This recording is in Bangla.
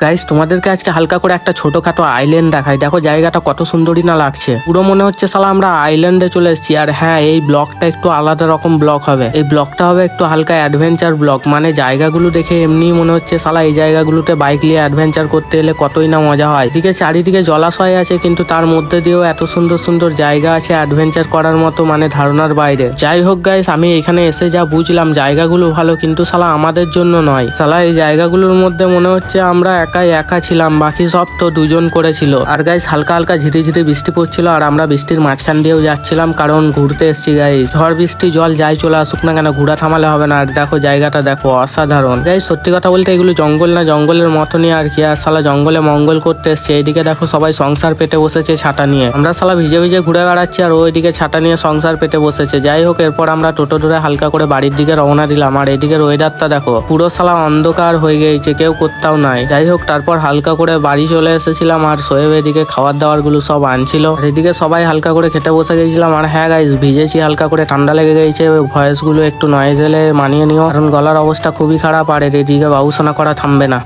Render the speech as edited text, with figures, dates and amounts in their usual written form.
গাইস তোমাদেরকে আজকে হালকা করে একটা ছোটখাটো আইল্যান্ড দেখাই। দেখো জায়গাটা কত সুন্দরই না লাগছে, পুরো মনে হচ্ছে শালা আমরা আইল্যান্ডে চলে এসেছি। আর হ্যাঁ, এই ব্লকটা একটু আলাদা রকম ব্লক হবে। এই ব্লকটা হবে একটু হালকা অ্যাডভেঞ্চার ব্লক, মানে জায়গাগুলো দেখে এমনি মনে হচ্ছে শালা এই জায়গাগুলোতে বাইক নিয়ে অ্যাডভেঞ্চার করতে এলে কতই না মজা হয়। এদিকে চারিদিকে জলাশয় আছে, কিন্তু তার মধ্যে দিয়েও এত সুন্দর সুন্দর জায়গা আছে অ্যাডভেঞ্চার করার মতো, মানে ধারণার বাইরে। যাই হোক গাইস, আমি এখানে এসে যা বুঝলাম জায়গাগুলো ভালো, কিন্তু শালা আমাদের জন্য নয়। শালা এই জায়গাগুলোর মধ্যে মনে হচ্ছে আমরা একা ছিলাম, বাকি সব তো দুজন করেছিল। আর গাইস হালকা হালকা ঝিরিঝিরি বৃষ্টি পড়ছিল, আর আমরা বৃষ্টির মাঝখান দিয়েও যাচ্ছিলাম, কারণ ঘুরতে এসছি গাইস। ঝড় বৃষ্টি জল যাই চলে আসুক না কেন, ঘোড়া থামালে হবে না। আর দেখো জায়গাটা দেখো, অসাধারণ গাইস। সত্যি কথা বলতে এগুলো জঙ্গল না, জঙ্গলের মতনই আর কি। আর শালা জঙ্গলে মঙ্গল করতে এসছে। এইদিকে দেখো সবাই সংসার পেতে বসেছে ছাতা নিয়ে, আমরা শালা ভিজে ভিজে ঘুরে বেড়াচ্ছি, আর ওইদিকে ছাতা নিয়ে সংসার পেতে বসেছে। যাই হোক, এরপর আমরা টোটো ধরে হালকা করে বাড়ির দিকে রওনা দিলাম। আর এদিকের ওয়েদারটা দেখো, পুরো শালা অন্ধকার হয়ে গেছে, কেউ কোথাও নাই। যাই হোক, তারপর হালকা করে বাড়ি চলে এসেছিলাম, আর সোয়েব এদিকে খাবার দাবার গুলো সব আনছিল। এদিকে সবাই হালকা করে খেতে বসে গেছিলাম। আর হ্যাঁ গাইস, ভিজেছি হালকা করে, ঠান্ডা লেগে গেছে। ভয়েস গুলো একটু নয়েজ এলে মানিয়ে নিও, কারণ গলার অবস্থা খুবই খারাপ। আর এদিকে বাবুসোনা করা থামবে না।